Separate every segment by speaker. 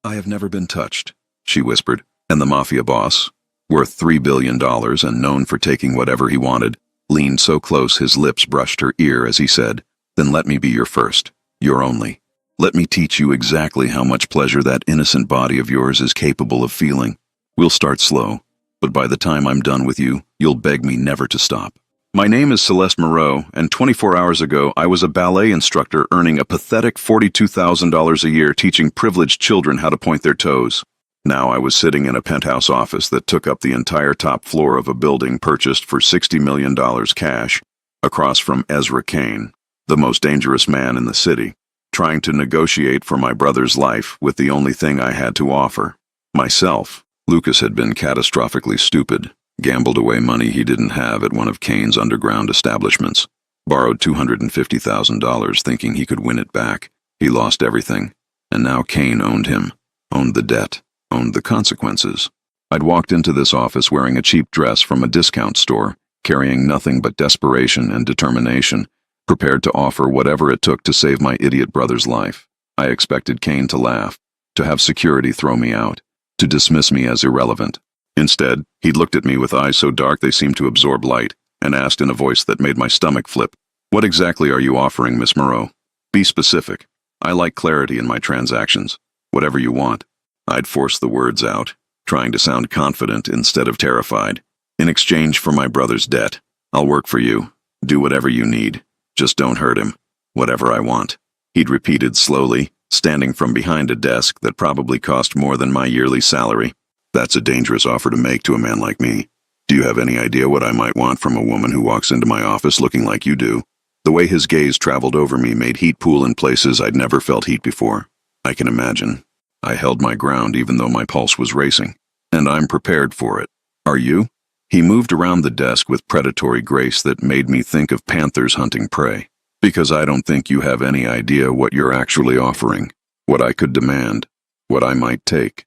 Speaker 1: I have never been touched, she whispered, and the Mafia boss, worth $3 billion and known for taking whatever he wanted, leaned so close his lips brushed her ear as he said, "Then let me be your first, your only. Let me teach you exactly how much pleasure that innocent body of yours is capable of feeling. We'll start slow, but by the time I'm done with you, you'll beg me never to stop." My name is Celeste Moreau, and 24 hours ago I was a ballet instructor earning a pathetic $42,000 a year teaching privileged children how to point their toes. Now I was sitting in a penthouse office that took up the entire top floor of a building purchased for $60 million cash, across from Ezra Kane, the most dangerous man in the city, trying to negotiate for my brother's life with the only thing I had to offer. Myself. Lucas had been catastrophically stupid, gambled away money he didn't have at one of Kane's underground establishments, borrowed $250,000 thinking he could win it back. He lost everything, and now Kane owned him, owned the debt, owned the consequences. I'd walked into this office wearing a cheap dress from a discount store, carrying nothing but desperation and determination, prepared to offer whatever it took to save my idiot brother's life. I expected Kane to laugh, to have security throw me out, to dismiss me as irrelevant. Instead, he looked at me with eyes so dark they seemed to absorb light, and asked in a voice that made my stomach flip, "What exactly are you offering, Miss Moreau? Be specific. I like clarity in my transactions. Whatever you want." I'd forced the words out, trying to sound confident instead of terrified. "In exchange for my brother's debt, I'll work for you. Do whatever you need. Just don't hurt him. Whatever I want." He'd repeated slowly, standing from behind a desk that probably cost more than my yearly salary. "That's a dangerous offer to make to a man like me. Do you have any idea what I might want from a woman who walks into my office looking like you do?" The way his gaze traveled over me made heat pool in places I'd never felt heat before. I can imagine. I held my ground even though my pulse was racing. "And I'm prepared for it. Are you?" He moved around the desk with predatory grace that made me think of panthers hunting prey. "Because I don't think you have any idea what you're actually offering, what I could demand, what I might take."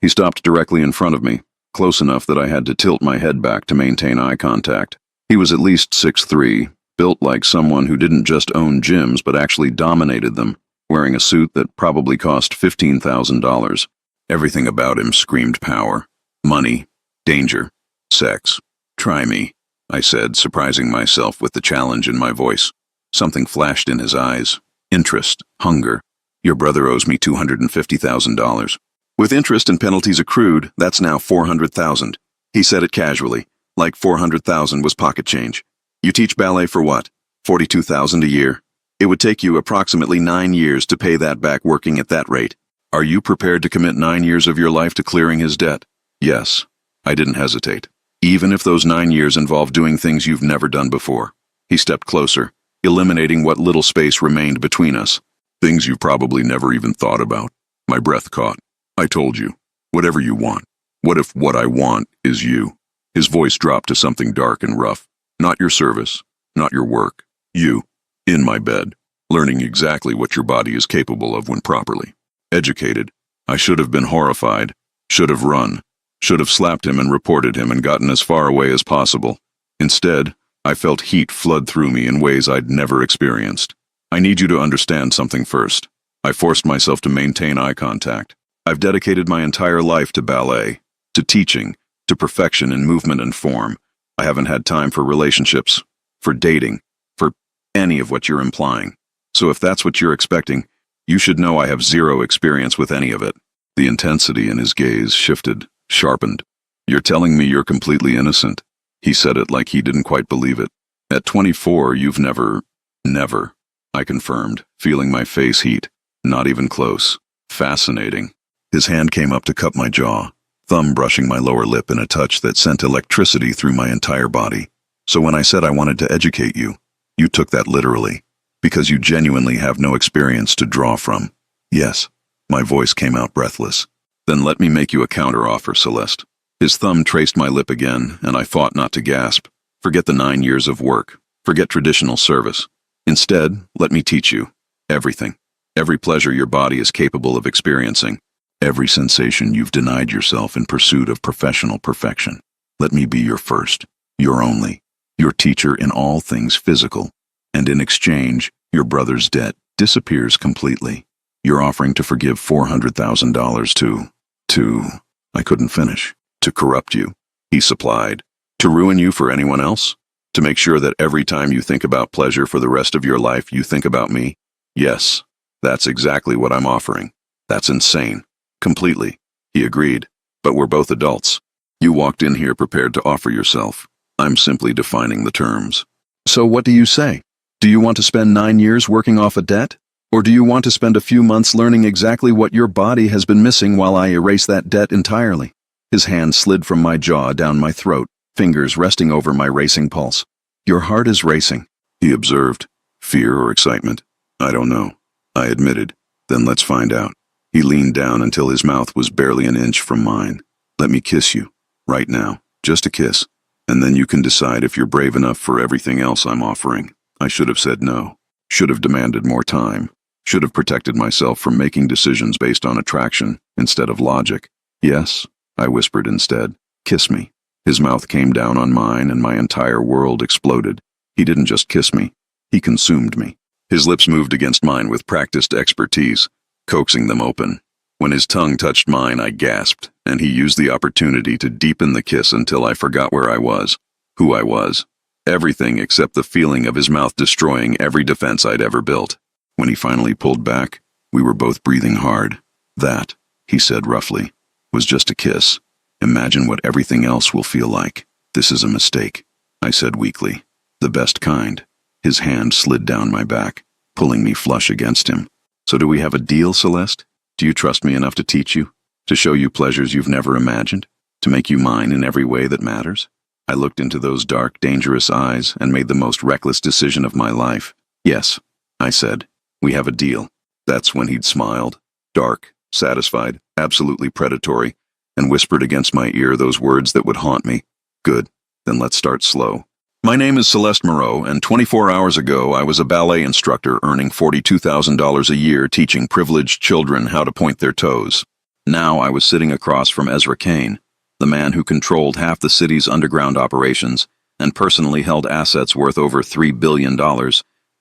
Speaker 1: He stopped directly in front of me, close enough that I had to tilt my head back to maintain eye contact. He was at least 6'3", built like someone who didn't just own gyms but actually dominated them, wearing a suit that probably cost $15,000. Everything about him screamed power, money, danger, sex. "Try me," I said, surprising myself with the challenge in my voice. Something flashed in his eyes. Interest, hunger. "Your brother owes me $250,000. With interest and penalties accrued, that's now $400,000. He said it casually, like $400,000 was pocket change. "You teach ballet for what? $42,000 a year? It would take you approximately 9 years to pay that back working at that rate. Are you prepared to commit 9 years of your life to clearing his debt?" "Yes." I didn't hesitate. "Even if those 9 years involve doing things you've never done before." He stepped closer, eliminating what little space remained between us. "Things you've probably never even thought about." My breath caught. "I told you, whatever you want. What if what I want is you?" His voice dropped to something dark and rough. "Not your service, not your work. You, in my bed, learning exactly what your body is capable of when properly educated." I should have been horrified, should have run, should have slapped him and reported him and gotten as far away as possible. Instead, I felt heat flood through me in ways I'd never experienced. "I need you to understand something first." I forced myself to maintain eye contact. "I've dedicated my entire life to ballet, to teaching, to perfection in movement and form. I haven't had time for relationships, for dating, for any of what you're implying. So if that's what you're expecting, you should know I have zero experience with any of it." The intensity in his gaze shifted, sharpened. "You're telling me you're completely innocent?" He said it like he didn't quite believe it. "At 24, you've never..." "Never," I confirmed, feeling my face heat. "Not even close." "Fascinating." His hand came up to cup my jaw, thumb brushing my lower lip in a touch that sent electricity through my entire body. "So when I said I wanted to educate you, you took that literally, because you genuinely have no experience to draw from." "Yes." My voice came out breathless. "Then let me make you a counteroffer, Celeste." His thumb traced my lip again, and I fought not to gasp. Forget the 9 years of work. Forget traditional service. Instead, let me teach you everything. Every pleasure your body is capable of experiencing. Every sensation you've denied yourself in pursuit of professional perfection. Let me be your first, your only, your teacher in all things physical. And in exchange, your brother's debt disappears completely. You're offering to forgive $400,000 to, I couldn't finish. To corrupt you, he supplied. To ruin you for anyone else? To make sure that every time you think about pleasure for the rest of your life, you think about me? Yes, that's exactly what I'm offering. That's insane. Completely. He agreed. But we're both adults. You walked in here prepared to offer yourself. I'm simply defining the terms. So what do you say? Do you want to spend 9 years working off a debt? Or do you want to spend a few months learning exactly what your body has been missing while I erase that debt entirely? His hand slid from my jaw down my throat, fingers resting over my racing pulse. Your heart is racing, he observed. Fear or excitement? I don't know. I admitted. Then let's find out. He leaned down until his mouth was barely an inch from mine. Let me kiss you. Right now. Just a kiss. And then you can decide if you're brave enough for everything else I'm offering. I should have said no. Should have demanded more time. Should have protected myself from making decisions based on attraction instead of logic. Yes, I whispered instead. Kiss me. His mouth came down on mine and my entire world exploded. He didn't just kiss me. He consumed me. His lips moved against mine with practiced expertise, coaxing them open. When his tongue touched mine, I gasped, and he used the opportunity to deepen the kiss until I forgot where I was, who I was. Everything except the feeling of his mouth destroying every defense I'd ever built. When he finally pulled back, we were both breathing hard. That, he said roughly, was just a kiss. Imagine what everything else will feel like. This is a mistake, I said weakly. The best kind. His hand slid down my back, pulling me flush against him. So do we have a deal, Celeste? Do you trust me enough to teach you? To show you pleasures you've never imagined? To make you mine in every way that matters? I looked into those dark, dangerous eyes and made the most reckless decision of my life. Yes, I said. We have a deal. That's when he'd smiled, dark, satisfied, absolutely predatory, and whispered against my ear those words that would haunt me. Good, then let's start slow. My name is Celeste Moreau, and 24 hours ago I was a ballet instructor earning $42,000 a year teaching privileged children how to point their toes. Now I was sitting across from Ezra Kane, the man who controlled half the city's underground operations and personally held assets worth over $3 billion,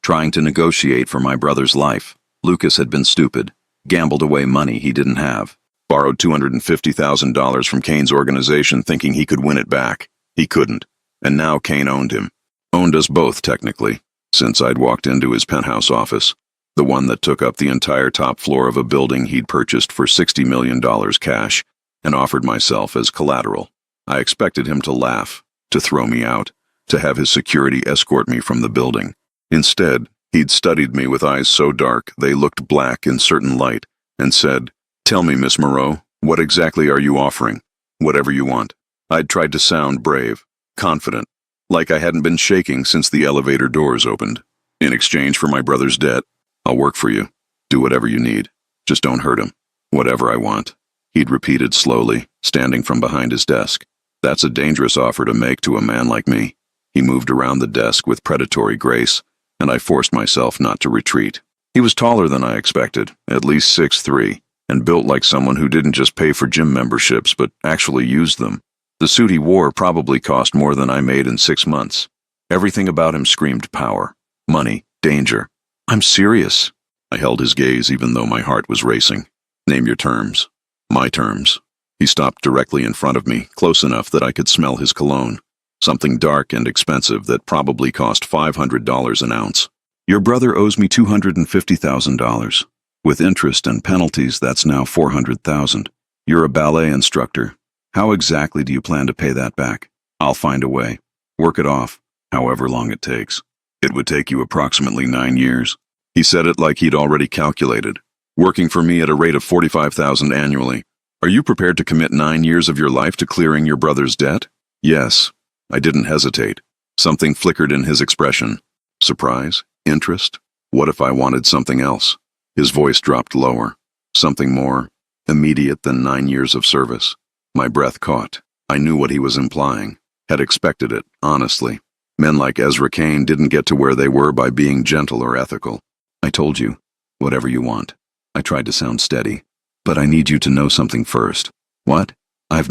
Speaker 1: trying to negotiate for my brother's life. Lucas had been stupid, gambled away money he didn't have, borrowed $250,000 from Kane's organization thinking he could win it back. He couldn't. And now Kane owned him. Owned us both, technically, since I'd walked into his penthouse office, the one that took up the entire top floor of a building he'd purchased for $60 million cash, and offered myself as collateral. I expected him to laugh, to throw me out, to have his security escort me from the building. Instead, he'd studied me with eyes so dark they looked black in certain light, and said, "Tell me, Miss Moreau, what exactly are you offering? Whatever you want." I'd tried to sound brave, confident, like I hadn't been shaking since the elevator doors opened. In exchange for my brother's debt, I'll work for you. Do whatever you need. Just don't hurt him. Whatever I want. He'd repeated slowly, standing from behind his desk. That's a dangerous offer to make to a man like me. He moved around the desk with predatory grace, and I forced myself not to retreat. He was taller than I expected, at least 6'3", and built like someone who didn't just pay for gym memberships but actually used them. The suit he wore probably cost more than I made in 6 months. Everything about him screamed power, money, danger. I'm serious. I held his gaze even though my heart was racing. Name your terms. My terms. He stopped directly in front of me, close enough that I could smell his cologne. Something dark and expensive that probably cost $500 an ounce. Your brother owes me $250,000. With interest and penalties, that's now $400,000. You're a ballet instructor. How exactly do you plan to pay that back? I'll find a way. Work it off, however long it takes. It would take you approximately 9 years. He said it like he'd already calculated. Working for me at a rate of $45,000 annually. Are you prepared to commit 9 years of your life to clearing your brother's debt? Yes. I didn't hesitate. Something flickered in his expression. Surprise? Interest? What if I wanted something else? His voice dropped lower. Something more immediate than 9 years of service. My breath caught. I knew what he was implying. Had expected it, honestly. Men like Ezra Kane didn't get to where they were by being gentle or ethical. I told you, whatever you want. I tried to sound steady. But I need you to know something first. What? I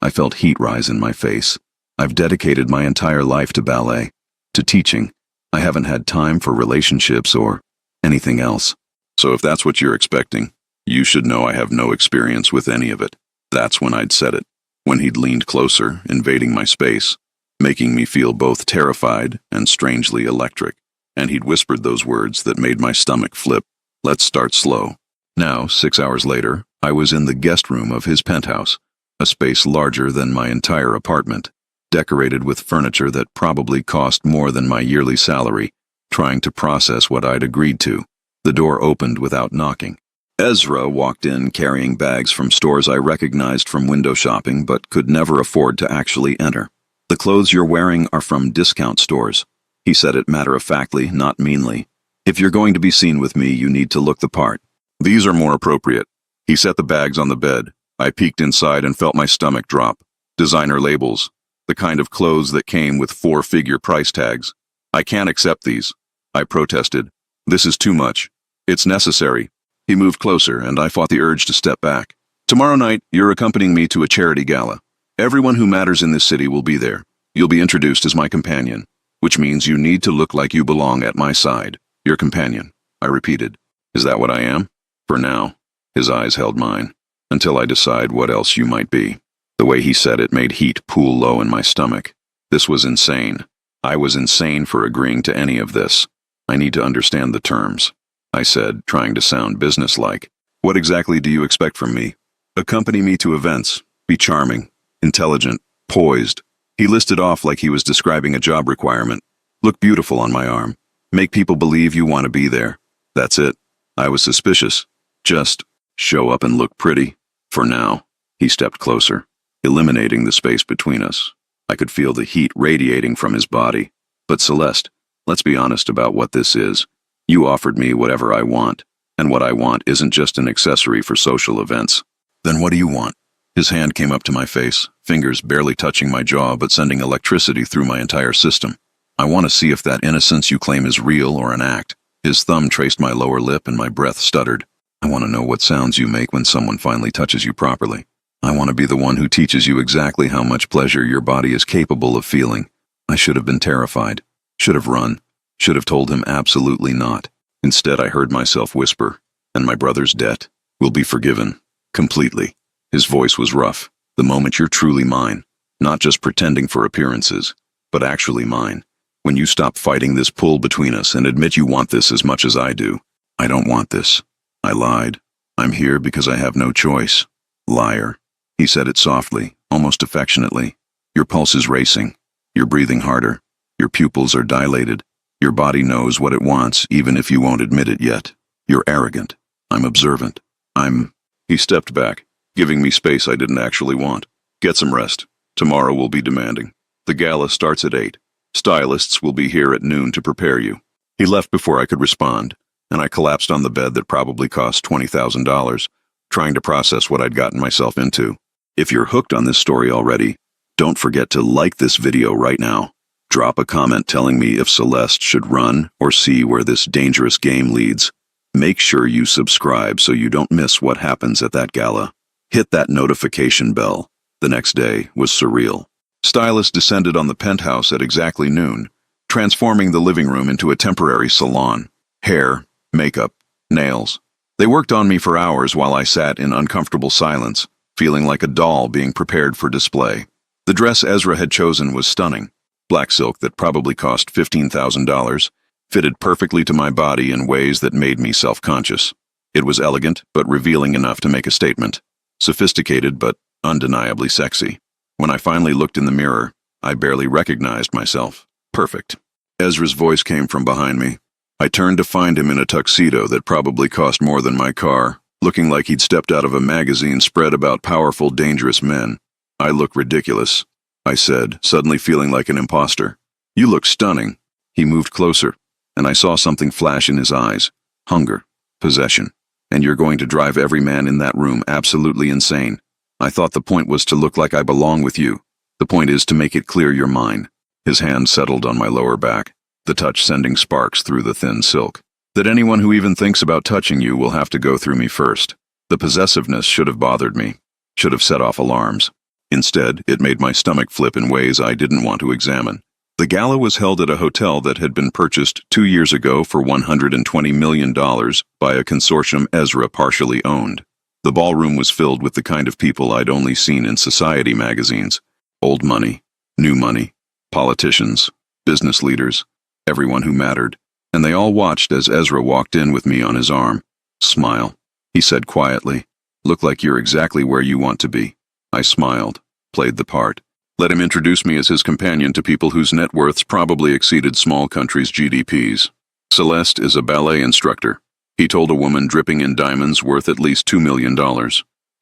Speaker 1: felt heat rise in my face. I've dedicated my entire life to ballet, to teaching. I haven't had time for relationships or anything else. So if that's what you're expecting, you should know I have no experience with any of it. That's when I'd said it, when he'd leaned closer, invading my space, making me feel both terrified and strangely electric. And he'd whispered those words that made my stomach flip. Let's start slow. Now, 6 hours later, I was in the guest room of his penthouse, a space larger than my entire apartment, decorated with furniture that probably cost more than my yearly salary, trying to process what I'd agreed to. The door opened without knocking. Ezra walked in carrying bags from stores I recognized from window shopping but could never afford to actually enter. The clothes you're wearing are from discount stores. He said it matter-of-factly, not meanly. If you're going to be seen with me, you need to look the part. These are more appropriate. He set the bags on the bed. I peeked inside and felt my stomach drop. Designer labels. The kind of clothes that came with 4-figure price tags. I can't accept these. I protested. This is too much. It's necessary. He moved closer, and I fought the urge to step back. Tomorrow night, you're accompanying me to a charity gala. Everyone who matters in this city will be there. You'll be introduced as my companion, which means you need to look like you belong at my side. Your companion, I repeated. Is that what I am? For now. His eyes held mine. Until I decide what else you might be. The way he said it made heat pool low in my stomach. This was insane. I was insane for agreeing to any of this. I need to understand the terms, I said, trying to sound businesslike. What exactly do you expect from me? Accompany me to events. Be charming, intelligent, poised. He listed off like he was describing a job requirement. Look beautiful on my arm. Make people believe you want to be there. That's it. I was suspicious. Just show up and look pretty. For now. He stepped closer, eliminating the space between us. I could feel the heat radiating from his body. But Celeste, let's be honest about what this is. You offered me whatever I want, and what I want isn't just an accessory for social events. Then what do you want? His hand came up to my face, fingers barely touching my jaw but sending electricity through my entire system. I want to see if that innocence you claim is real or an act. His thumb traced my lower lip and my breath stuttered. I want to know what sounds you make when someone finally touches you properly. I want to be the one who teaches you exactly how much pleasure your body is capable of feeling. I should have been terrified. Should have run. Should have told him absolutely not. Instead, I heard myself whisper, and my brother's debt will be forgiven. Completely. His voice was rough. The moment you're truly mine. Not just pretending for appearances, but actually mine. When you stop fighting this pull between us and admit you want this as much as I do. I don't want this. I lied. I'm here because I have no choice. Liar. He said it softly, almost affectionately. Your pulse is racing. You're breathing harder. Your pupils are dilated. Your body knows what it wants, even if you won't admit it yet. You're arrogant. I'm observant. He stepped back, giving me space I didn't actually want. Get some rest. Tomorrow will be demanding. The gala starts at 8. Stylists will be here at noon to prepare you. He left before I could respond, and I collapsed on the bed that probably cost $20,000, trying to process what I'd gotten myself into. If you're hooked on this story already, don't forget to like this video right now. Drop a comment telling me if Celeste should run or see where this dangerous game leads. Make sure you subscribe so you don't miss what happens at that gala. Hit that notification bell. The next day was surreal. Stylists descended on the penthouse at exactly noon, transforming the living room into a temporary salon. Hair, makeup, nails. They worked on me for hours while I sat in uncomfortable silence, feeling like a doll being prepared for display. The dress Ezra had chosen was stunning. Black silk that probably cost $15,000, fitted perfectly to my body in ways that made me self-conscious. It was elegant, but revealing enough to make a statement. Sophisticated, but undeniably sexy. When I finally looked in the mirror, I barely recognized myself. Perfect. Ezra's voice came from behind me. I turned to find him in a tuxedo that probably cost more than my car, looking like he'd stepped out of a magazine spread about powerful, dangerous men. I look ridiculous, I said, suddenly feeling like an imposter. You look stunning. He moved closer, and I saw something flash in his eyes. Hunger. Possession. And you're going to drive every man in that room absolutely insane. I thought the point was to look like I belong with you. The point is to make it clear you're mine. His hand settled on my lower back, the touch sending sparks through the thin silk. That anyone who even thinks about touching you will have to go through me first. The possessiveness should have bothered me, should have set off alarms. Instead, it made my stomach flip in ways I didn't want to examine. The gala was held at a hotel that had been purchased 2 years ago for $120 million by a consortium Ezra partially owned. The ballroom was filled with the kind of people I'd only seen in society magazines. Old money, new money, politicians, business leaders, everyone who mattered. And they all watched as Ezra walked in with me on his arm. "Smile," he said quietly. "Look like you're exactly where you want to be." I smiled, played the part. Let him introduce me as his companion to people whose net worths probably exceeded small countries' GDPs. "Celeste is a ballet instructor," he told a woman dripping in diamonds worth at least $2 million.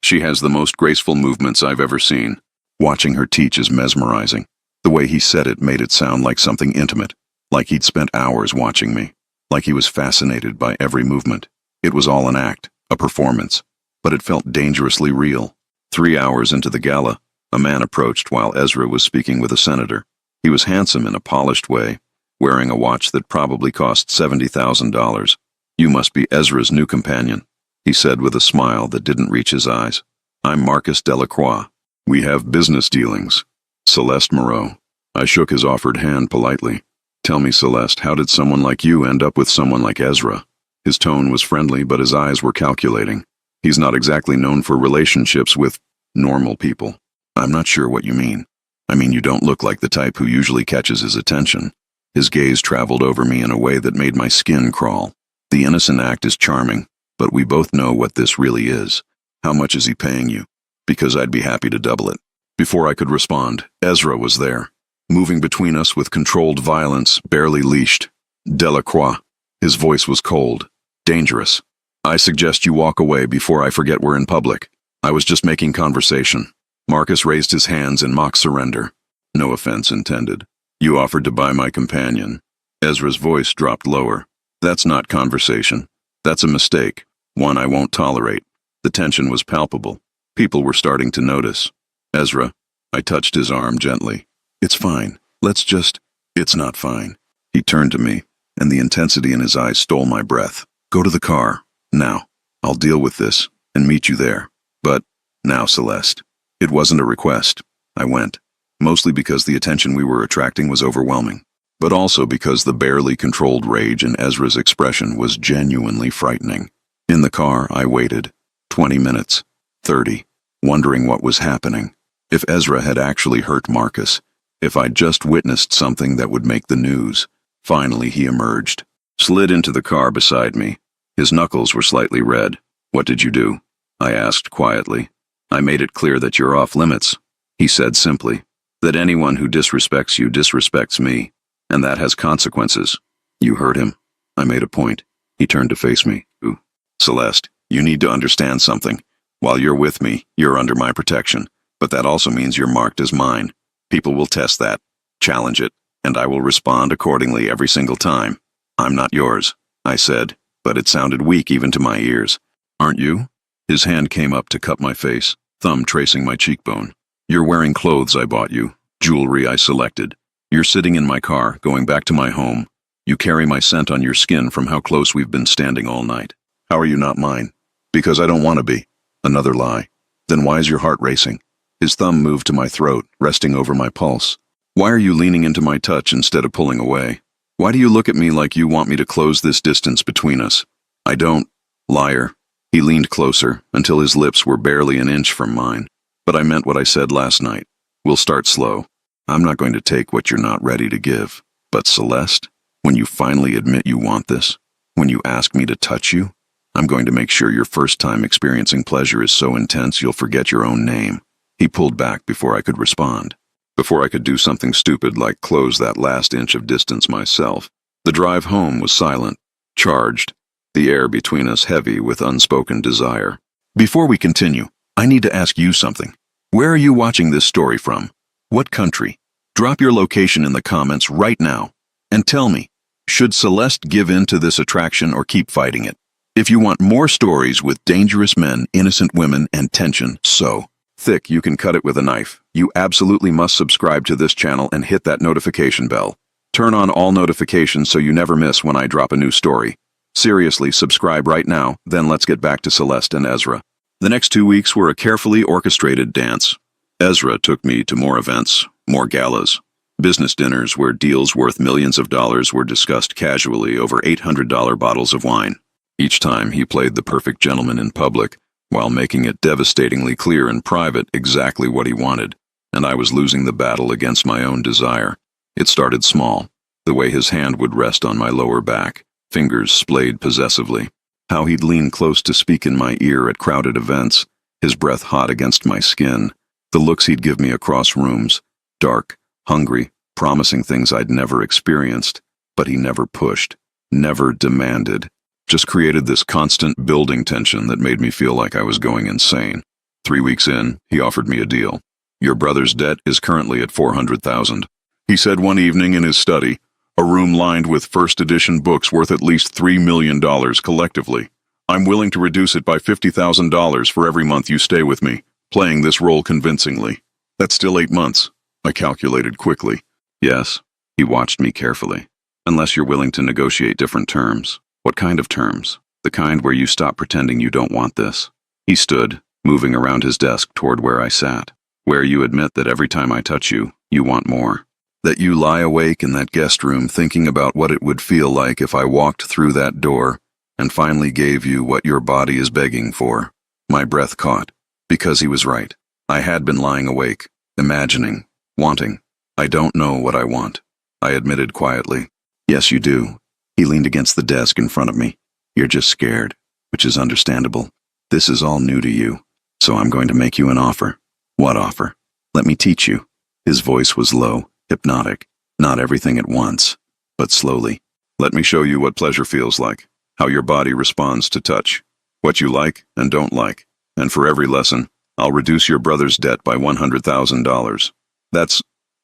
Speaker 1: "She has the most graceful movements I've ever seen." Watching her teach is mesmerizing. The way he said it made it sound like something intimate, like he'd spent hours watching me, like he was fascinated by every movement. It was all an act, a performance, but it felt dangerously real. 3 hours into the gala, a man approached while Ezra was speaking with a senator. He was handsome in a polished way, wearing a watch that probably cost $70,000. "You must be Ezra's new companion," he said with a smile that didn't reach his eyes. "I'm Marcus Delacroix. We have business dealings. Celeste Moreau." I shook his offered hand politely. "Tell me, Celeste, how did someone like you end up with someone like Ezra?" His tone was friendly, but his eyes were calculating. "He's not exactly known for relationships with normal people." "I'm not sure what you mean." "I mean, you don't look like the type who usually catches his attention." His gaze traveled over me in a way that made my skin crawl. "The innocent act is charming, but we both know what this really is. How much is he paying you?" "Because I'd be happy to double it." Before I could respond, Ezra was there, moving between us with controlled violence, barely leashed. "Delacroix." His voice was cold, dangerous. "I suggest you walk away before I forget we're in public. I was just making conversation." Marcus raised his hands in mock surrender. "No offense intended. You offered to buy my companion." Ezra's voice dropped lower. "That's not conversation. That's a mistake. One I won't tolerate." The tension was palpable. People were starting to notice. "Ezra," I touched his arm gently. "It's fine. Let's just—" "It's not fine." He turned to me, and the intensity in his eyes stole my breath. "Go to the car. Now. I'll deal with this, and meet you there. But, now, Celeste." It wasn't a request. I went. Mostly because the attention we were attracting was overwhelming, but also because the barely controlled rage in Ezra's expression was genuinely frightening. In the car, I waited. 20 minutes. 30. Wondering what was happening. If Ezra had actually hurt Marcus. If I'd just witnessed something that would make the news. Finally, he emerged. Slid into the car beside me. His knuckles were slightly red. "What did you do?" I asked quietly. "I made it clear that you're off limits," he said simply. "That anyone who disrespects you disrespects me, and that has consequences." "You hurt him." I made a point. He turned to face me. "Ooh. Celeste, you need to understand something. While you're with me, you're under my protection, but that also means you're marked as mine. People will test that, challenge it, and I will respond accordingly every single time." "I'm not yours," I said, but it sounded weak even to my ears. "Aren't you?" His hand came up to cup my face, thumb tracing my cheekbone. "You're wearing clothes I bought you, jewelry I selected. You're sitting in my car, going back to my home. You carry my scent on your skin from how close we've been standing all night. How are you not mine?" "Because I don't want to be." Another lie. "Then why is your heart racing?" His thumb moved to my throat, resting over my pulse. "Why are you leaning into my touch instead of pulling away? Why do you look at me like you want me to close this distance between us?" "I don't." "Liar." He leaned closer, until his lips were barely an inch from mine. "But I meant what I said last night. We'll start slow. I'm not going to take what you're not ready to give. But Celeste, when you finally admit you want this, when you ask me to touch you, I'm going to make sure your first time experiencing pleasure is so intense you'll forget your own name." He pulled back before I could respond. Before I could do something stupid like close that last inch of distance myself. The drive home was silent, charged, the air between us heavy with unspoken desire. "Before we continue, I need to ask you something. Where are you watching this story from? What country? Drop your location in the comments right now. And tell me, should Celeste give in to this attraction or keep fighting it? If you want more stories with dangerous men, innocent women, and tension so thick you can cut it with a knife, you absolutely must subscribe to this channel and hit that notification bell. Turn on all notifications so you never miss when I drop a new story. Seriously, subscribe right now, then let's get back to Celeste and Ezra. The next 2 weeks were a carefully orchestrated dance. Ezra took me to more events, more galas, Business dinners where deals worth millions of dollars were discussed casually over $800 bottles of wine. Each time he played the perfect gentleman in public, while making it devastatingly clear in private exactly what he wanted, and I was losing the battle against my own desire. It started small, the way his hand would rest on my lower back, fingers splayed possessively. How he'd lean close to speak in my ear at crowded events, his breath hot against my skin. The looks he'd give me across rooms, dark, hungry, promising things I'd never experienced, but he never pushed, never demanded. Just created this constant building tension that made me feel like I was going insane. 3 weeks in, he offered me a deal. Your brother's debt is currently at $400,000. He said one evening in his study, a room lined with first edition books worth at least $3 million collectively. I'm willing to reduce it by $50,000 for every month you stay with me, playing this role convincingly. That's still 8 months, I calculated quickly. Yes, he watched me carefully. Unless you're willing to negotiate different terms. What kind of terms? The kind where you stop pretending you don't want this. He stood, moving around his desk toward where I sat. Where you admit that every time I touch you, you want more. That you lie awake in that guest room thinking about what it would feel like if I walked through that door and finally gave you what your body is begging for. My breath caught, because he was right. I had been lying awake, imagining, wanting. I don't know what I want, I admitted quietly. Yes, you do. He leaned against the desk in front of me. You're just scared, which is understandable. This is all new to you, so I'm going to make you an offer. What offer? Let me teach you. His voice was low, hypnotic, not everything at once, but slowly. Let me show you what pleasure feels like, how your body responds to touch, what you like and don't like, and for every lesson, I'll reduce your brother's debt by $100,000.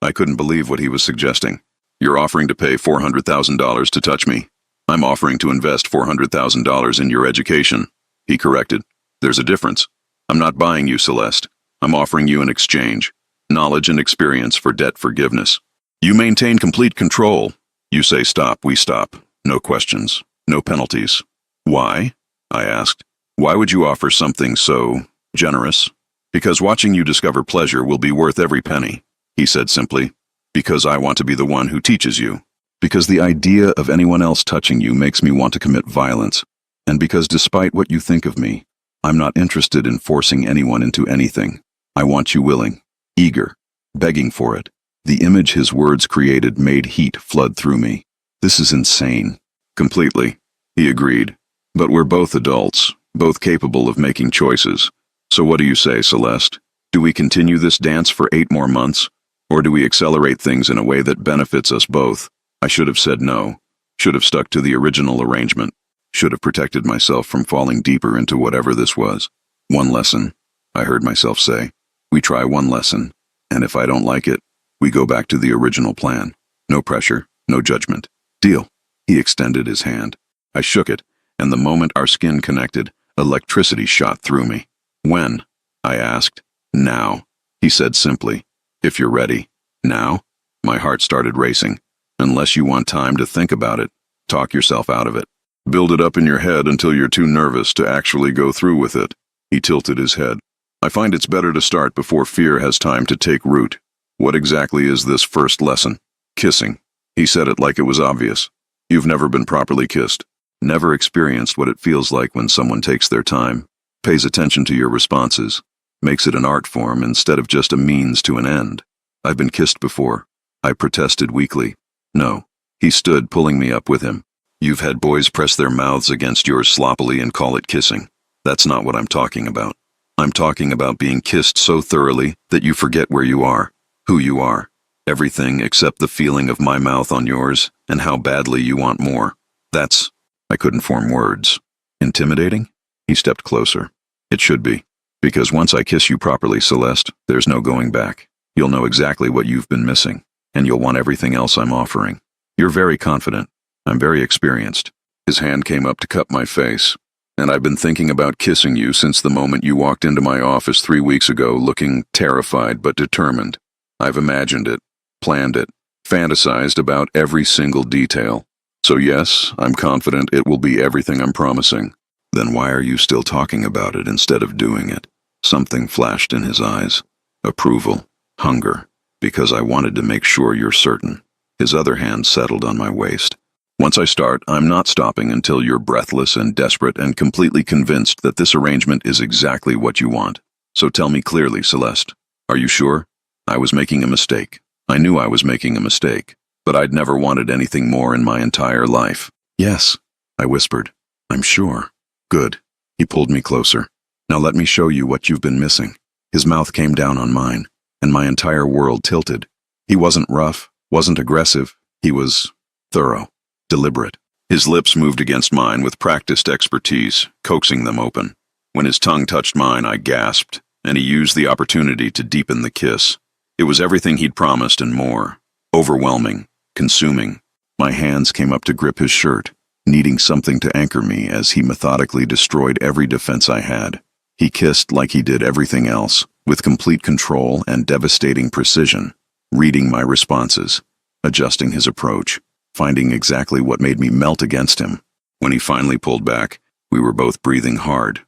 Speaker 1: I couldn't believe what he was suggesting. You're offering to pay $400,000 to touch me. I'm offering to invest $400,000 in your education, he corrected. There's a difference. I'm not buying you, Celeste. I'm offering you an exchange, knowledge and experience for debt forgiveness. You maintain complete control. You say stop, we stop. No questions, no penalties. Why? I asked. Why would you offer something so generous? Because watching you discover pleasure will be worth every penny, he said simply. Because I want to be the one who teaches you. Because the idea of anyone else touching you makes me want to commit violence. And because despite what you think of me, I'm not interested in forcing anyone into anything. I want you willing, eager, begging for it. The image his words created made heat flood through me. This is insane. Completely, he agreed. But we're both adults, both capable of making choices. So what do you say, Celeste? Do we continue this dance for 8 more months? Or do we accelerate things in a way that benefits us both? I should have said no. Should have stuck to the original arrangement. Should have protected myself from falling deeper into whatever this was. One lesson, I heard myself say. We try one lesson, and if I don't like it, we go back to the original plan. No pressure, no judgment. Deal. He extended his hand. I shook it, and the moment our skin connected, electricity shot through me. When? I asked. Now, he said simply. If you're ready. Now? My heart started racing. Unless you want time to think about it, talk yourself out of it. Build it up in your head until you're too nervous to actually go through with it. He tilted his head. I find it's better to start before fear has time to take root. What exactly is this first lesson? Kissing. He said it like it was obvious. You've never been properly kissed. Never experienced what it feels like when someone takes their time, pays attention to your responses, makes it an art form instead of just a means to an end. I've been kissed before. I protested weakly. No. He stood, pulling me up with him. You've had boys press their mouths against yours sloppily and call it kissing. That's not what I'm talking about. I'm talking about being kissed so thoroughly that you forget where you are, who you are, everything except the feeling of my mouth on yours and how badly you want more. That's... I couldn't form words. Intimidating? He stepped closer. It should be. Because once I kiss you properly, Celeste, there's no going back. You'll know exactly what you've been missing, and you'll want everything else I'm offering. You're very confident. I'm very experienced. His hand came up to cup my face. And I've been thinking about kissing you since the moment you walked into my office 3 weeks ago looking terrified but determined. I've imagined it, planned it, fantasized about every single detail. So yes, I'm confident it will be everything I'm promising. Then why are you still talking about it instead of doing it? Something flashed in his eyes. Approval. Hunger. Because I wanted to make sure you're certain. His other hand settled on my waist. Once I start, I'm not stopping until you're breathless and desperate and completely convinced that this arrangement is exactly what you want. So tell me clearly, Celeste. Are you sure? I was making a mistake. I knew I was making a mistake, but I'd never wanted anything more in my entire life. Yes, I whispered. I'm sure. Good. He pulled me closer. Now let me show you what you've been missing. His mouth came down on mine, and my entire world tilted. He wasn't rough, wasn't aggressive. He was thorough, deliberate. His lips moved against mine with practiced expertise, coaxing them open. When his tongue touched mine, I gasped, and he used the opportunity to deepen the kiss. It was everything he'd promised and more. Overwhelming, consuming. My hands came up to grip his shirt, needing something to anchor me as he methodically destroyed every defense I had. He kissed like he did everything else, with complete control and devastating precision, reading my responses, adjusting his approach, finding exactly what made me melt against him. When he finally pulled back, we were both breathing hard.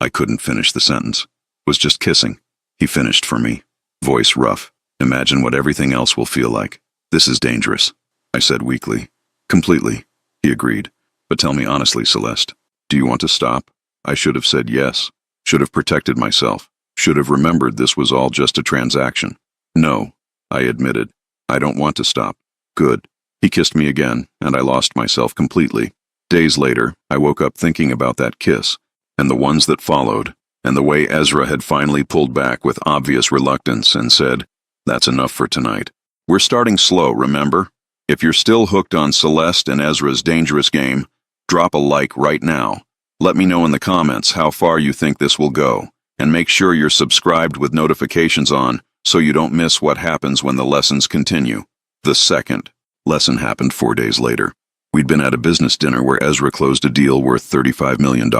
Speaker 1: I couldn't finish the sentence, was just kissing. He finished for me, voice rough. Imagine what everything else will feel like. This is dangerous, I said weakly. Completely, he agreed. But tell me honestly, Celeste, do you want to stop? I should have said yes, should have protected myself, should have remembered this was all just a transaction. No, I admitted. I don't want to stop. Good. He kissed me again, and I lost myself completely. Days later, I woke up thinking about that kiss, and the ones that followed, and the way Ezra had finally pulled back with obvious reluctance and said, "That's enough for tonight. We're starting slow, remember? If you're still hooked on Celeste and Ezra's dangerous game, drop a like right now. Let me know in the comments how far you think this will go, and make sure you're subscribed with notifications on so you don't miss what happens when the lessons continue." The second lesson happened 4 days later. We'd been at a business dinner where Ezra closed a deal worth $35 million,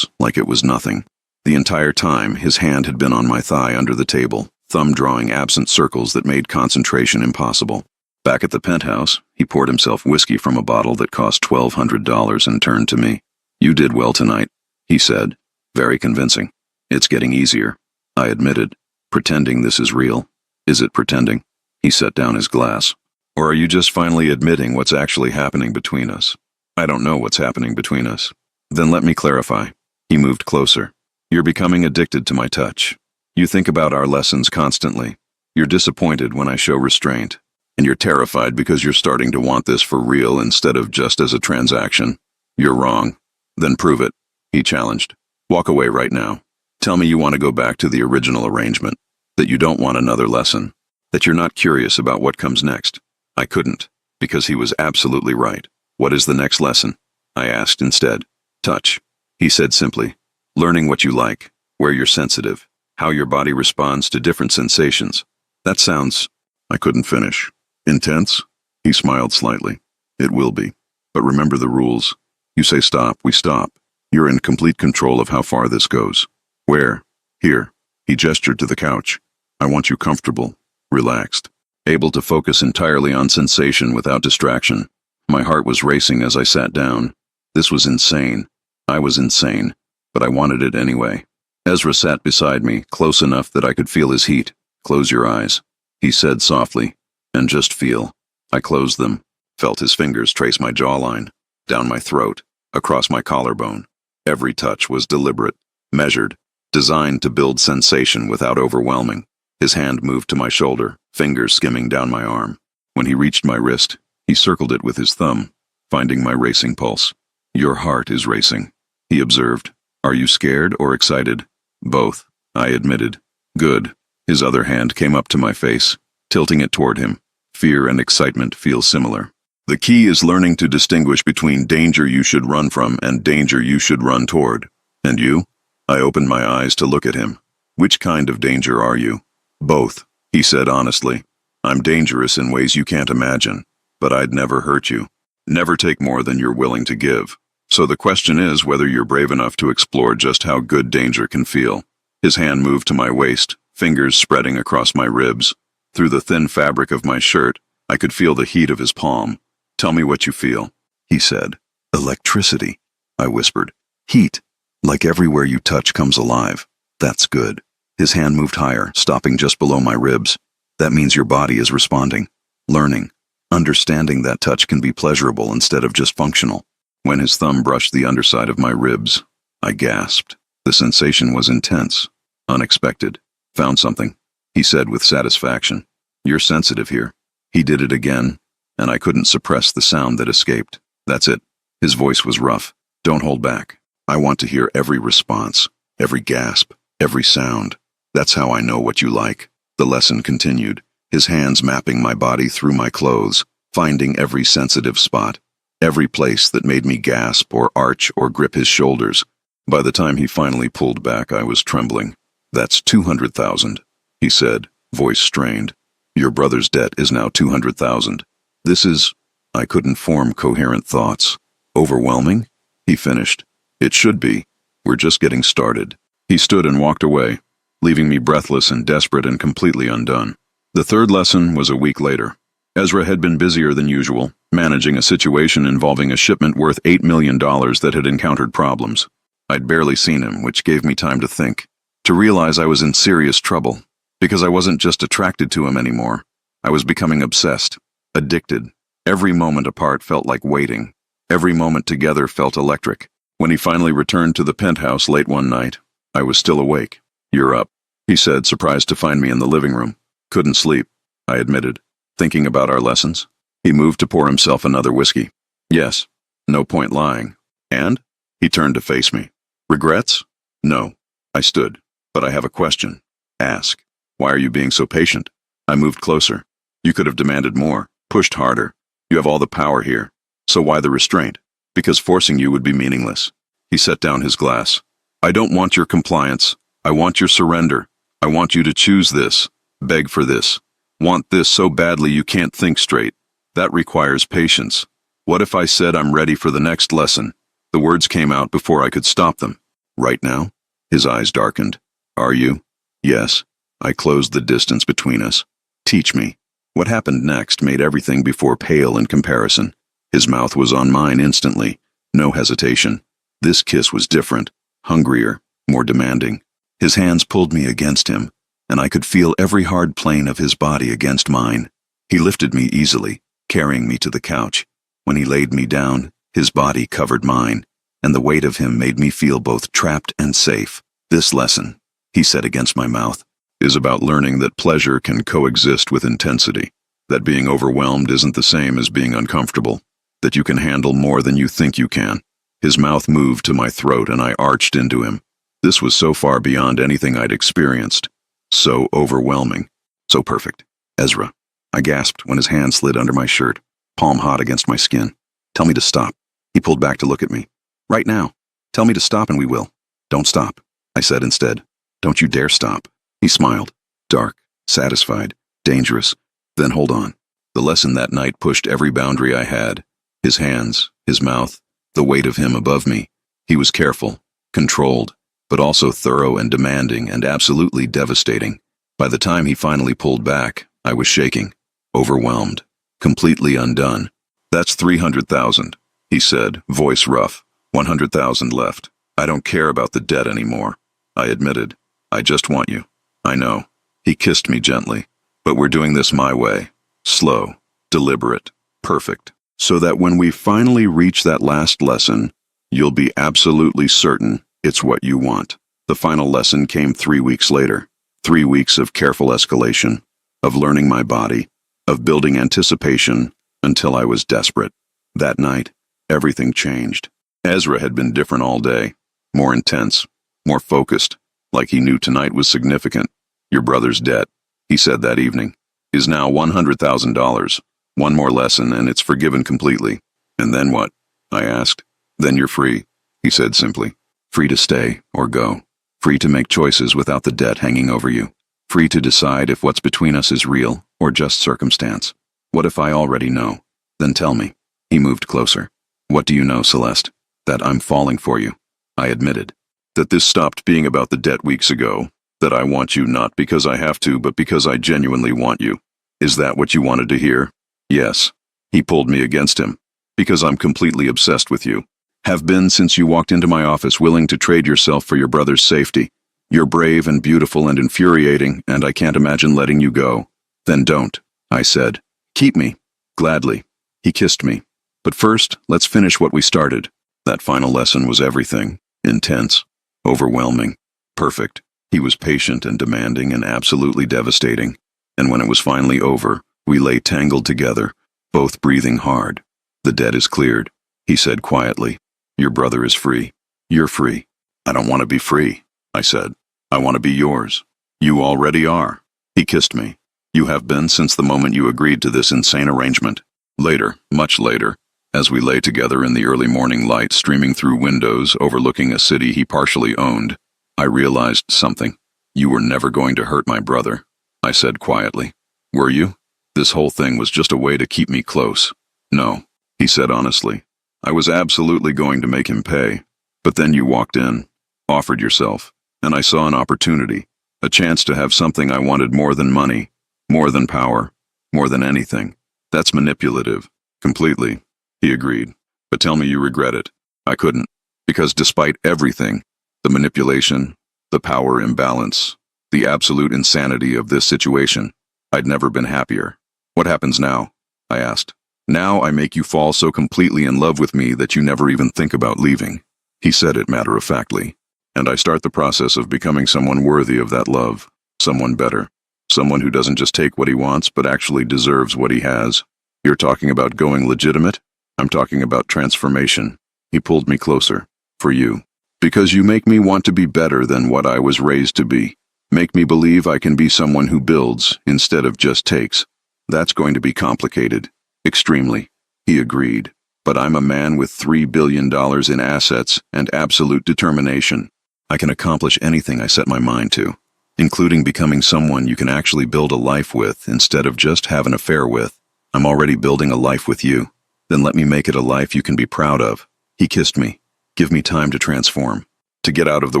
Speaker 1: like it was nothing. The entire time, his hand had been on my thigh under the table, thumb drawing absent circles that made concentration impossible. Back at the penthouse, he poured himself whiskey from a bottle that cost $1,200 and turned to me. "You did well tonight," he said, very convincing. "It's getting easier," I admitted, pretending this is real. "Is it pretending?" He set down his glass. "Or are you just finally admitting what's actually happening between us?" "I don't know what's happening between us." "Then let me clarify." He moved closer. "You're becoming addicted to my touch. You think about our lessons constantly. You're disappointed when I show restraint. And you're terrified because you're starting to want this for real instead of just as a transaction. You're wrong. Then prove it," he challenged. "Walk away right now. Tell me you want to go back to the original arrangement, that you don't want another lesson, that you're not curious about what comes next." I couldn't, because he was absolutely right. "What is the next lesson?" I asked instead. "Touch," he said simply. "Learning what you like, where you're sensitive, how your body responds to different sensations." That sounds... I couldn't finish. "Intense?" He smiled slightly. "It will be. But remember the rules. You say stop, we stop. You're in complete control of how far this goes." "Where?" "Here." He gestured to the couch. "I want you comfortable, relaxed, able to focus entirely on sensation without distraction." My heart was racing as I sat down. This was insane. I was insane, but I wanted it anyway. Ezra sat beside me, close enough that I could feel his heat. "Close your eyes," he said softly, "and just feel." I closed them, felt his fingers trace my jawline, down my throat, across my collarbone. Every touch was deliberate, measured, designed to build sensation without overwhelming. His hand moved to my shoulder, fingers skimming down my arm. When he reached my wrist, he circled it with his thumb, finding my racing pulse. "Your heart is racing," he observed. "Are you scared or excited?" "Both," I admitted. "Good." His other hand came up to my face, tilting it toward him. "Fear and excitement feel similar. The key is learning to distinguish between danger you should run from and danger you should run toward." "And you?" I opened my eyes to look at him. "Which kind of danger are you?" "Both," he said honestly. "I'm dangerous in ways you can't imagine, but I'd never hurt you. Never take more than you're willing to give. So the question is whether you're brave enough to explore just how good danger can feel." His hand moved to my waist, fingers spreading across my ribs. Through the thin fabric of my shirt, I could feel the heat of his palm. "Tell me what you feel," he said. "Electricity," I whispered. "Heat, like everywhere you touch comes alive." "That's good." His hand moved higher, stopping just below my ribs. That means your body is responding, learning, understanding that touch can be pleasurable instead of just functional. When his thumb brushed the underside of my ribs, I gasped. The sensation was intense, unexpected. Found something, he said with satisfaction. You're sensitive here. He did it again, and I couldn't suppress the sound that escaped. That's it. His voice was rough. Don't hold back. I want to hear every response, every gasp, every sound. That's how I know what you like. The lesson continued, his hands mapping my body through my clothes, finding every sensitive spot, every place that made me gasp or arch or grip his shoulders. By the time he finally pulled back, I was trembling. That's 200,000, he said, voice strained. Your brother's debt is now 200,000. This is... I couldn't form coherent thoughts. Overwhelming? He finished. It should be. We're just getting started. He stood and walked away, leaving me breathless and desperate and completely undone. The third lesson was a week later. Ezra had been busier than usual, managing a situation involving a shipment worth $8 million that had encountered problems. I'd barely seen him, which gave me time to think, to realize I was in serious trouble, because I wasn't just attracted to him anymore. I was becoming obsessed, addicted. Every moment apart felt like waiting. Every moment together felt electric. When he finally returned to the penthouse late one night, I was still awake. You're up, he said, surprised to find me in the living room. Couldn't sleep, I admitted, thinking about our lessons. He moved to pour himself another whiskey. Yes, no point lying. And? He turned to face me. Regrets? No. I stood. But I have a question. Ask. Why are you being so patient? I moved closer. You could have demanded more, pushed harder. You have all the power here. So why the restraint? Because forcing you would be meaningless. He set down his glass. I don't want your compliance. I want your surrender. I want you to choose this. Beg for this. Want this so badly you can't think straight. That requires patience. What if I said I'm ready for the next lesson? The words came out before I could stop them. Right now? His eyes darkened. Are you? Yes. I closed the distance between us. Teach me. What happened next made everything before pale in comparison. His mouth was on mine instantly. No hesitation. This kiss was different, hungrier, more demanding. His hands pulled me against him, and I could feel every hard plane of his body against mine. He lifted me easily, carrying me to the couch. When he laid me down, his body covered mine, and the weight of him made me feel both trapped and safe. This lesson, he said against my mouth, is about learning that pleasure can coexist with intensity, that being overwhelmed isn't the same as being uncomfortable, that you can handle more than you think you can. His mouth moved to my throat and I arched into him. This was so far beyond anything I'd experienced. So overwhelming. So perfect. Ezra. I gasped when his hand slid under my shirt, palm hot against my skin. Tell me to stop. He pulled back to look at me. Right now. Tell me to stop and we will. Don't stop, I said instead. Don't you dare stop. He smiled. Dark, satisfied, dangerous. Then hold on. The lesson that night pushed every boundary I had. His hands, his mouth, the weight of him above me. He was careful, controlled, but also thorough and demanding and absolutely devastating. By the time he finally pulled back, I was shaking, overwhelmed, completely undone. That's 300,000, he said, voice rough. 100,000 left. I don't care about the debt anymore. I admitted. I just want you. I know. He kissed me gently. But we're doing this my way. Slow, deliberate, perfect. So that when we finally reach that last lesson, you'll be absolutely certain it's what you want. The final lesson came 3 weeks later. 3 weeks of careful escalation, of learning my body, of building anticipation until I was desperate. That night, everything changed. Ezra had been different all day, more intense, more focused, like he knew tonight was significant. Your brother's debt, he said that evening, is now $100,000. One more lesson and it's forgiven completely. And then what? I asked. Then you're free, he said simply. Free to stay or go. Free to make choices without the debt hanging over you. Free to decide if what's between us is real or just circumstance. What if I already know? Then tell me. He moved closer. What do you know, Celeste? That I'm falling for you. I admitted. That this stopped being about the debt weeks ago. That I want you not because I have to, but because I genuinely want you. Is that what you wanted to hear? Yes. He pulled me against him. Because I'm completely obsessed with you. Have been since you walked into my office willing to trade yourself for your brother's safety. You're brave and beautiful and infuriating, and I can't imagine letting you go. Then don't, I said. Keep me. Gladly. He kissed me. But first, let's finish what we started. That final lesson was everything. Intense. Overwhelming. Perfect. He was patient and demanding and absolutely devastating. And when it was finally over, we lay tangled together, both breathing hard. The debt is cleared, he said quietly. Your brother is free. You're free. I don't want to be free, I said. I want to be yours. You already are. He kissed me. You have been since the moment you agreed to this insane arrangement. Later, much later, as we lay together in the early morning light streaming through windows overlooking a city he partially owned, I realized something. You were never going to hurt my brother, I said quietly. Were you? This whole thing was just a way to keep me close. No, he said honestly. I was absolutely going to make him pay. But then you walked in, offered yourself, and I saw an opportunity, a chance to have something I wanted more than money, more than power, more than anything. That's manipulative. Completely, he agreed. But tell me you regret it. I couldn't. Because despite everything, the manipulation, the power imbalance, the absolute insanity of this situation, I'd never been happier. What happens now? I asked. Now I make you fall so completely in love with me that you never even think about leaving. He said it matter-of-factly. And I start the process of becoming someone worthy of that love, someone better, someone who doesn't just take what he wants but actually deserves what he has. You're talking about going legitimate? I'm talking about transformation. He pulled me closer. For you. Because you make me want to be better than what I was raised to be. Make me believe I can be someone who builds instead of just takes. That's going to be complicated. Extremely. He agreed. But I'm a man with $3 billion in assets and absolute determination. I can accomplish anything I set my mind to, including becoming someone you can actually build a life with instead of just have an affair with. I'm already building a life with you. Then let me make it a life you can be proud of. He kissed me. Give me time to transform, to get out of the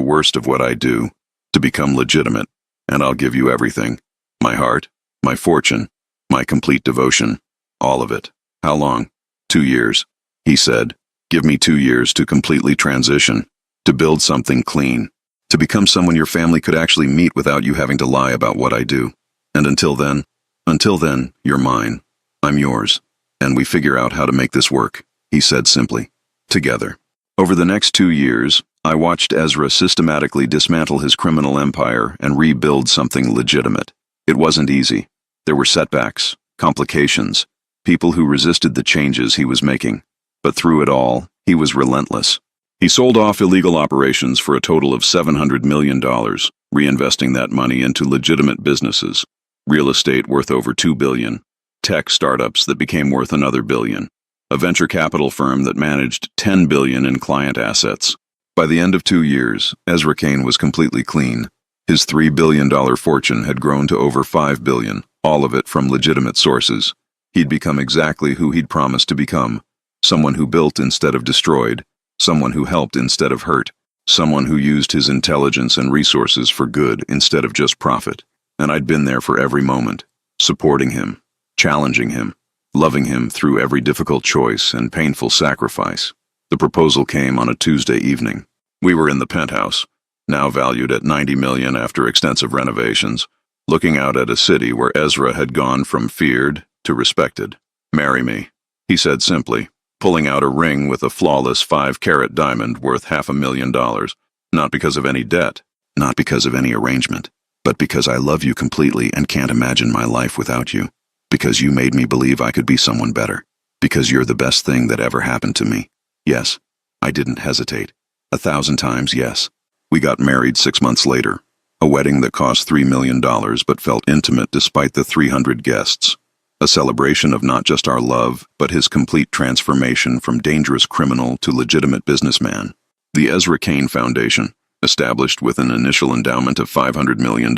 Speaker 1: worst of what I do, to become legitimate, and I'll give you everything. My heart, my fortune, my complete devotion, all of it. How long? 2 years, he said. Give me 2 years to completely transition, to build something clean, to become someone your family could actually meet without you having to lie about what I do. And until then, you're mine. I'm yours. And we figure out how to make this work, he said simply. Together. Over the next 2 years, I watched Ezra systematically dismantle his criminal empire and rebuild something legitimate. It wasn't easy. There were setbacks, complications, people who resisted the changes he was making. But through it all, he was relentless. He sold off illegal operations for a total of $700 million, reinvesting that money into legitimate businesses. Real estate worth over $2 billion. Tech startups that became worth another $1 billion. A venture capital firm that managed $10 billion in client assets. By the end of 2 years, Ezra Kane was completely clean. His $3 billion fortune had grown to over $5 billion, all of it from legitimate sources. He'd become exactly who he'd promised to become. Someone who built instead of destroyed. Someone who helped instead of hurt. Someone who used his intelligence and resources for good instead of just profit. And I'd been there for every moment, supporting him, challenging him, loving him through every difficult choice and painful sacrifice. The proposal came on a Tuesday evening. We were in the penthouse, now valued at $90 million after extensive renovations, looking out at a city where Ezra had gone from feared to respected. Marry me, he said simply, pulling out a ring with a flawless 5-carat diamond worth $500,000, not because of any debt, not because of any arrangement, but because I love you completely and can't imagine my life without you. Because you made me believe I could be someone better. Because you're the best thing that ever happened to me. Yes, I didn't hesitate. 1,000 times yes. We got married 6 months later. A wedding that cost $3 million but felt intimate despite the 300 guests. A celebration of not just our love, but his complete transformation from dangerous criminal to legitimate businessman. The Ezra Kane Foundation, established with an initial endowment of $500 million,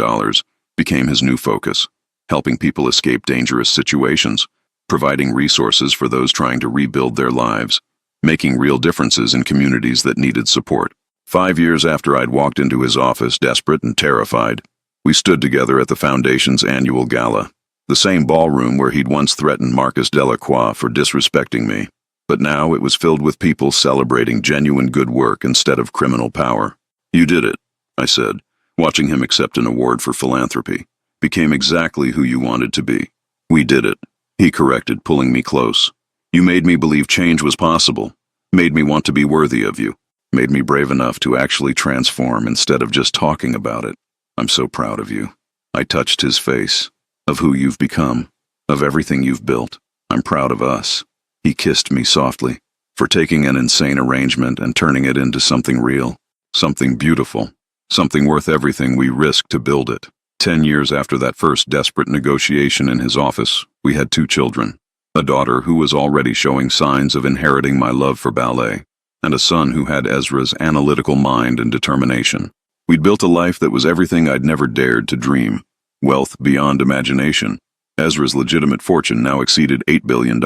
Speaker 1: became his new focus. Helping people escape dangerous situations, providing resources for those trying to rebuild their lives, making real differences in communities that needed support. 5 years after I'd walked into his office, desperate and terrified, we stood together at the Foundation's annual gala, the same ballroom where he'd once threatened Marcus Delacroix for disrespecting me. But now it was filled with people celebrating genuine good work instead of criminal power. You did it, I said, watching him accept an award for philanthropy. became exactly who you wanted to be. We did it, he corrected, pulling me close. You made me believe change was possible, made me want to be worthy of you, made me brave enough to actually transform instead of just talking about it. I'm so proud of you. I touched his face, of who you've become, of everything you've built. I'm proud of us. He kissed me softly, for taking an insane arrangement and turning it into something real, something beautiful, something worth everything we risked to build it. 10 years after that first desperate negotiation in his office, we had 2 children, a daughter who was already showing signs of inheriting my love for ballet, and a son who had Ezra's analytical mind and determination. We'd built a life that was everything I'd never dared to dream, wealth beyond imagination. Ezra's legitimate fortune now exceeded $8 billion.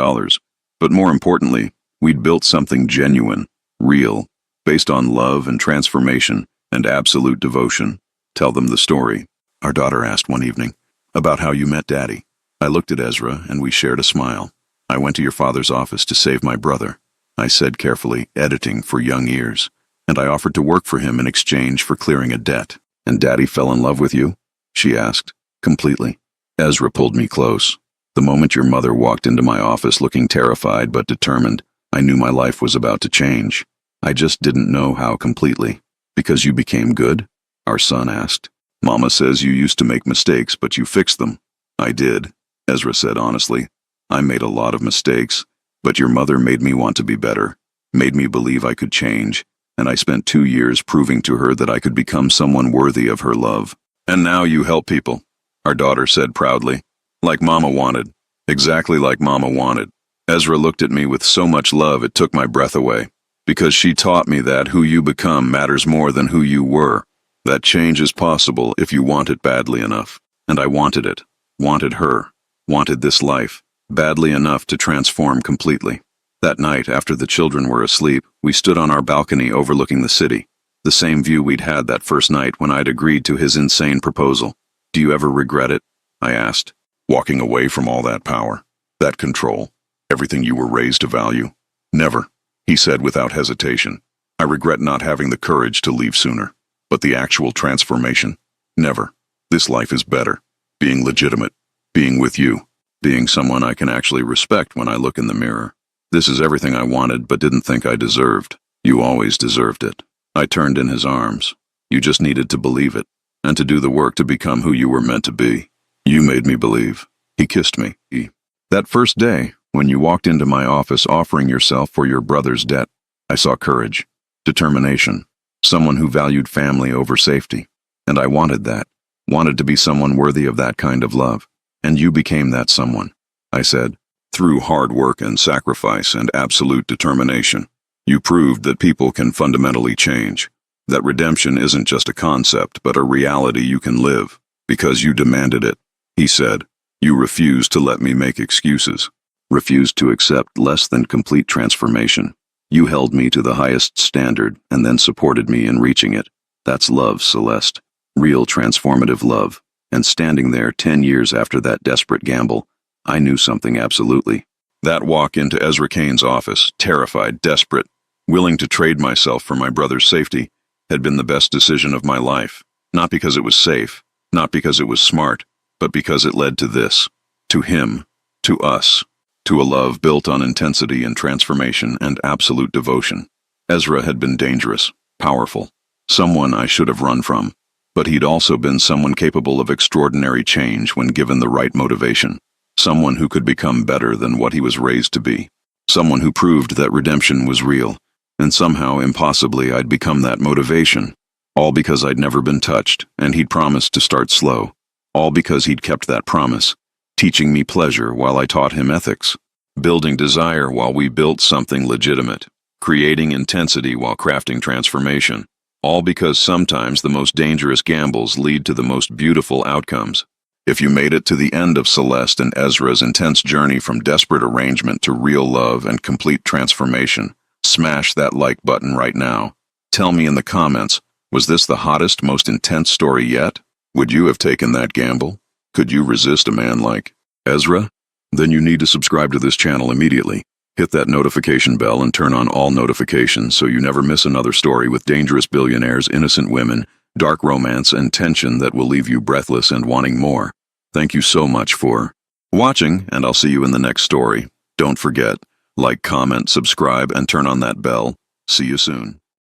Speaker 1: But more importantly, we'd built something genuine, real, based on love and transformation and absolute devotion. Tell them the story, our daughter asked one evening, about how you met Daddy. I looked at Ezra and we shared a smile. I went to your father's office to save my brother, I said carefully, editing for young ears, and I offered to work for him in exchange for clearing a debt. And Daddy fell in love with you? She asked, completely. Ezra pulled me close. The moment your mother walked into my office looking terrified but determined, I knew my life was about to change. I just didn't know how completely. Because you became good? Our son asked. Mama says you used to make mistakes, but you fixed them. I did, Ezra said honestly. I made a lot of mistakes, but your mother made me want to be better, made me believe I could change, and I spent 2 years proving to her that I could become someone worthy of her love. And now you help people, our daughter said proudly. Like Mama wanted. Exactly like Mama wanted. Ezra looked at me with so much love it took my breath away. Because she taught me that who you become matters more than who you were. That change is possible if you want it badly enough. And I wanted it. Wanted her. Wanted this life. Badly enough to transform completely. That night, after the children were asleep, we stood on our balcony overlooking the city. The same view we'd had that first night when I'd agreed to his insane proposal. Do you ever regret it? I asked. Walking away from all that power, that control, everything you were raised to value? Never, he said without hesitation. I regret not having the courage to leave sooner. But the actual transformation? Never. This life is better. Being legitimate. Being with you. Being someone I can actually respect when I look in the mirror. This is everything I wanted but didn't think I deserved. You always deserved it. I turned in his arms. You just needed to believe it, and to do the work to become who you were meant to be. You made me believe. He kissed me. That first day, when you walked into my office offering yourself for your brother's debt, I saw courage, determination, someone who valued family over safety. And I wanted that, wanted to be someone worthy of that kind of love. And you became that someone, I said, through hard work and sacrifice and absolute determination. You proved that people can fundamentally change, that redemption isn't just a concept but a reality you can live, because you demanded it. He said, you refused to let me make excuses, refused to accept less than complete transformation. You held me to the highest standard and then supported me in reaching it. That's love, Celeste. Real transformative love. And standing there 10 years after that desperate gamble, I knew something absolutely. That walk into Ezra Kane's office, terrified, desperate, willing to trade myself for my brother's safety, had been the best decision of my life. Not because it was safe, not because it was smart, but because it led to this, to him, to us, to a love built on intensity and transformation and absolute devotion. Ezra had been dangerous, powerful, someone I should have run from, but he'd also been someone capable of extraordinary change when given the right motivation, someone who could become better than what he was raised to be, someone who proved that redemption was real, and somehow, impossibly, I'd become that motivation, all because I'd never been touched, and he'd promised to start slow. All because he'd kept that promise, teaching me pleasure while I taught him ethics, building desire while we built something legitimate, creating intensity while crafting transformation, all because sometimes the most dangerous gambles lead to the most beautiful outcomes. If you made it to the end of Celeste and Ezra's intense journey from desperate arrangement to real love and complete transformation, smash that like button right now. Tell me in the comments, was this the hottest, most intense story yet? Would you have taken that gamble? Could you resist a man like Ezra? Then you need to subscribe to this channel immediately. Hit that notification bell and turn on all notifications so you never miss another story with dangerous billionaires, innocent women, dark romance, and tension that will leave you breathless and wanting more. Thank you so much for watching, and I'll see you in the next story. Don't forget, like, comment, subscribe, and turn on that bell. See you soon.